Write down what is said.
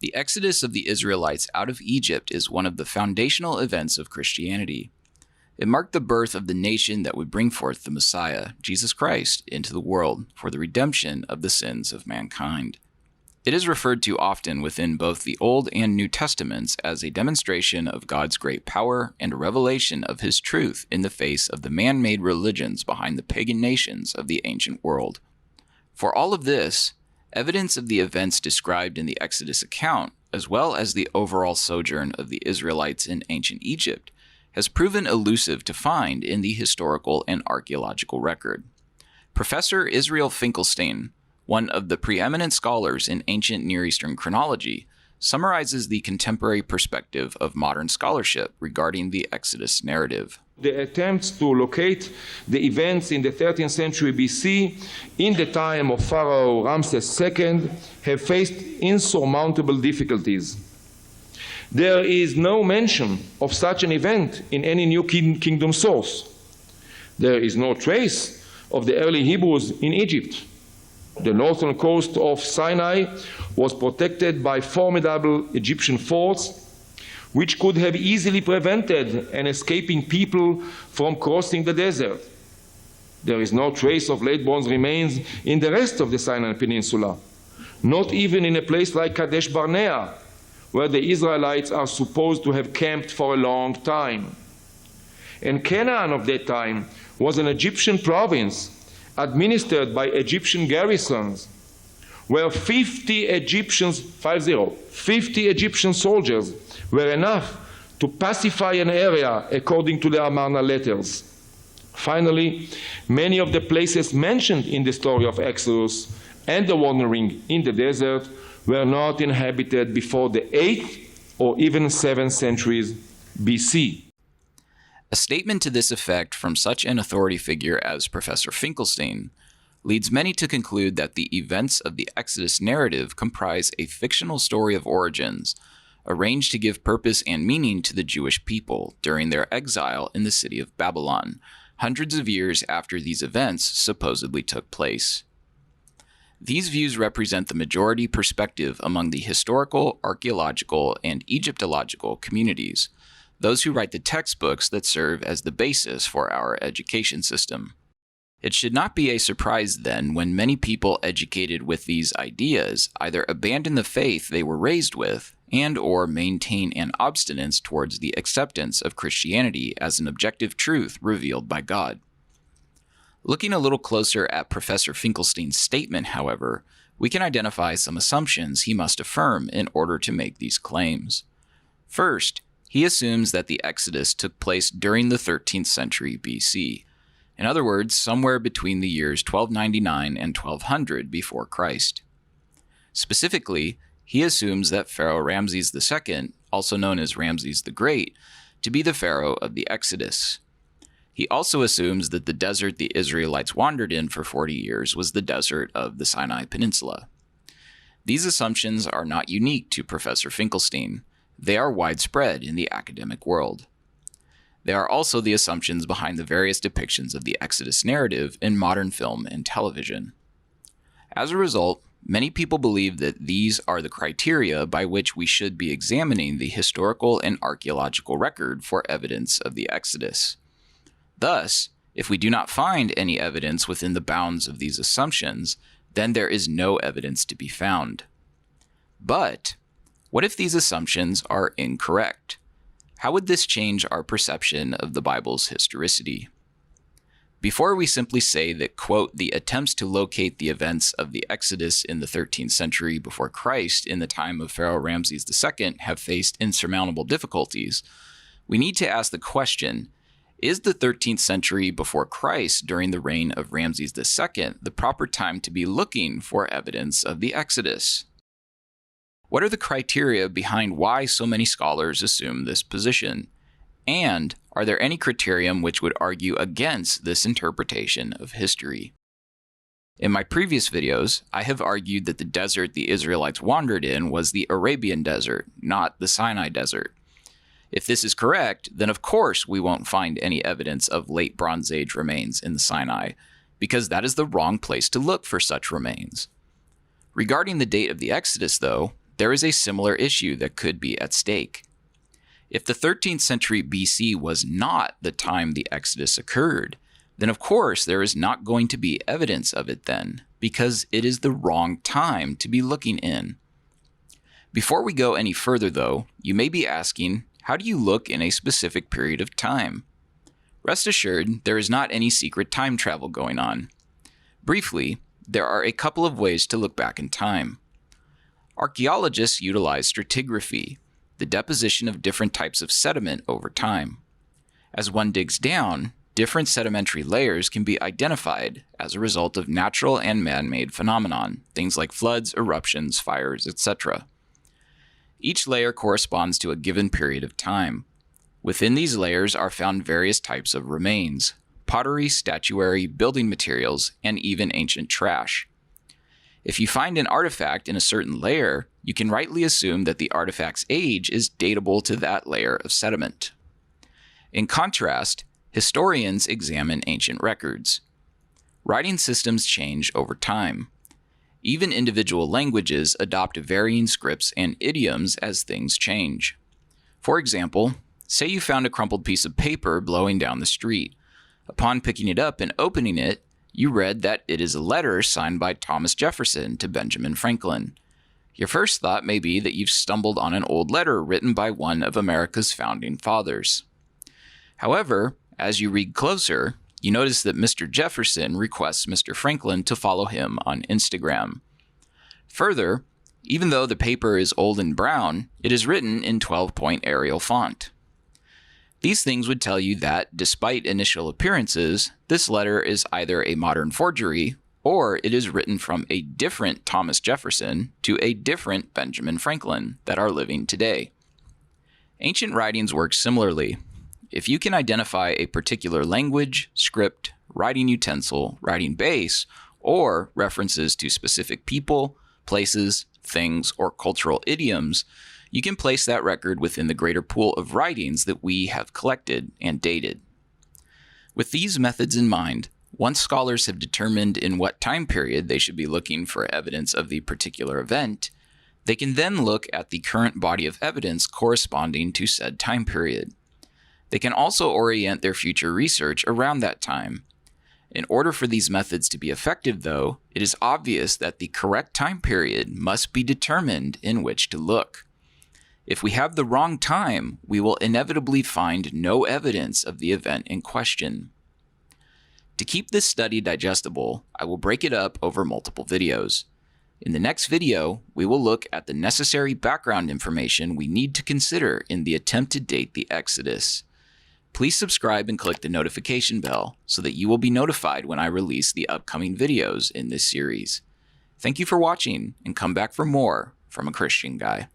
The exodus of the Israelites out of Egypt is one of the foundational events of Christianity. It marked the birth of the nation that would bring forth the Messiah, Jesus Christ, into the world for the redemption of the sins of mankind. It is referred to often within both the Old and New Testaments as a demonstration of God's great power and a revelation of His truth in the face of the man-made religions behind the pagan nations of the ancient world. For all of this, evidence of the events described in the Exodus account, as well as the overall sojourn of the Israelites in ancient Egypt, has proven elusive to find in the historical and archaeological record. Professor Israel Finkelstein, one of the preeminent scholars in ancient Near Eastern chronology, summarizes the contemporary perspective of modern scholarship regarding the Exodus narrative. The attempts to locate the events in the 13th century BC in the time of Pharaoh Ramses II have faced insurmountable difficulties. There is no mention of such an event in any New Kingdom source. There is no trace of the early Hebrews in Egypt. The northern coast of Sinai was protected by formidable Egyptian forts, which could have easily prevented an escaping people from crossing the desert. There is no trace of late bronze remains in the rest of the Sinai Peninsula, not even in a place like Kadesh Barnea, where the Israelites are supposed to have camped for a long time. And Canaan of that time was an Egyptian province administered by Egyptian garrisons, where 50 Egyptian soldiers were enough to pacify an area according to the Amarna letters. Finally, many of the places mentioned in the story of Exodus and the wandering in the desert were not inhabited before the 8th or even 7th centuries BC. A statement to this effect from such an authority figure as Professor Finkelstein leads many to conclude that the events of the Exodus narrative comprise a fictional story of origins, arranged to give purpose and meaning to the Jewish people during their exile in the city of Babylon, hundreds of years after these events supposedly took place. These views represent the majority perspective among the historical, archaeological, and Egyptological communities, those who write the textbooks that serve as the basis for our education system. It should not be a surprise, then, when many people educated with these ideas either abandon the faith they were raised with and/or maintain an obstinance towards the acceptance of Christianity as an objective truth revealed by God. Looking a little closer at Professor Finkelstein's statement, however, we can identify some assumptions he must affirm in order to make these claims. First, he assumes that the Exodus took place during the 13th century BC. In other words, somewhere between the years 1299 and 1200 before Christ. Specifically, he assumes that Pharaoh Ramses II, also known as Ramses the Great, to be the pharaoh of the Exodus. He also assumes that the desert the Israelites wandered in for 40 years was the desert of the Sinai Peninsula. These assumptions are not unique to Professor Finkelstein. They are widespread in the academic world. They are also the assumptions behind the various depictions of the Exodus narrative in modern film and television. As a result, many people believe that these are the criteria by which we should be examining the historical and archaeological record for evidence of the Exodus. Thus, if we do not find any evidence within the bounds of these assumptions, then there is no evidence to be found. But what if these assumptions are incorrect? How would this change our perception of the Bible's historicity? Before we simply say that, quote, the attempts to locate the events of the Exodus in the 13th century before Christ in the time of Pharaoh Ramses II have faced insurmountable difficulties, we need to ask the question, is the 13th century before Christ during the reign of Ramses II the proper time to be looking for evidence of the Exodus? What are the criteria behind why so many scholars assume this position? And are there any criterion which would argue against this interpretation of history? In my previous videos, I have argued that the desert the Israelites wandered in was the Arabian Desert, not the Sinai Desert. If this is correct, then of course we won't find any evidence of late Bronze Age remains in the Sinai, because that is the wrong place to look for such remains. Regarding the date of the Exodus, though, there is a similar issue that could be at stake. If the 13th century BC was not the time the Exodus occurred, then of course there is not going to be evidence of it then, because it is the wrong time to be looking in. Before we go any further though, you may be asking, how do you look in a specific period of time? Rest assured, there is not any secret time travel going on. Briefly, there are a couple of ways to look back in time. Archaeologists utilize stratigraphy, the deposition of different types of sediment over time. As one digs down, different sedimentary layers can be identified as a result of natural and man-made phenomenon, things like floods, eruptions, fires, etc. Each layer corresponds to a given period of time. Within these layers are found various types of remains: pottery, statuary, building materials, and even ancient trash. If you find an artifact in a certain layer, you can rightly assume that the artifact's age is datable to that layer of sediment. In contrast, historians examine ancient records. Writing systems change over time. Even individual languages adopt varying scripts and idioms as things change. For example, say you found a crumpled piece of paper blowing down the street. Upon picking it up and opening it, you read that it is a letter signed by Thomas Jefferson to Benjamin Franklin. Your first thought may be that you've stumbled on an old letter written by one of America's founding fathers. However, as you read closer, you notice that Mr. Jefferson requests Mr. Franklin to follow him on Instagram. Further, even though the paper is old and brown, it is written in 12-point Arial font. These things would tell you that, despite initial appearances, this letter is either a modern forgery, or it is written from a different Thomas Jefferson to a different Benjamin Franklin that are living today. Ancient writings work similarly. If you can identify a particular language, script, writing utensil, writing base, or references to specific people, places, things, or cultural idioms, you can place that record within the greater pool of writings that we have collected and dated. With these methods in mind, once scholars have determined in what time period they should be looking for evidence of the particular event, they can then look at the current body of evidence corresponding to said time period. They can also orient their future research around that time. In order for these methods to be effective, though, it is obvious that the correct time period must be determined in which to look. If we have the wrong time, we will inevitably find no evidence of the event in question. To keep this study digestible, I will break it up over multiple videos. In the next video, we will look at the necessary background information we need to consider in the attempt to date the Exodus. Please subscribe and click the notification bell so that you will be notified when I release the upcoming videos in this series. Thank you for watching, and come back for more from a Christian Guy.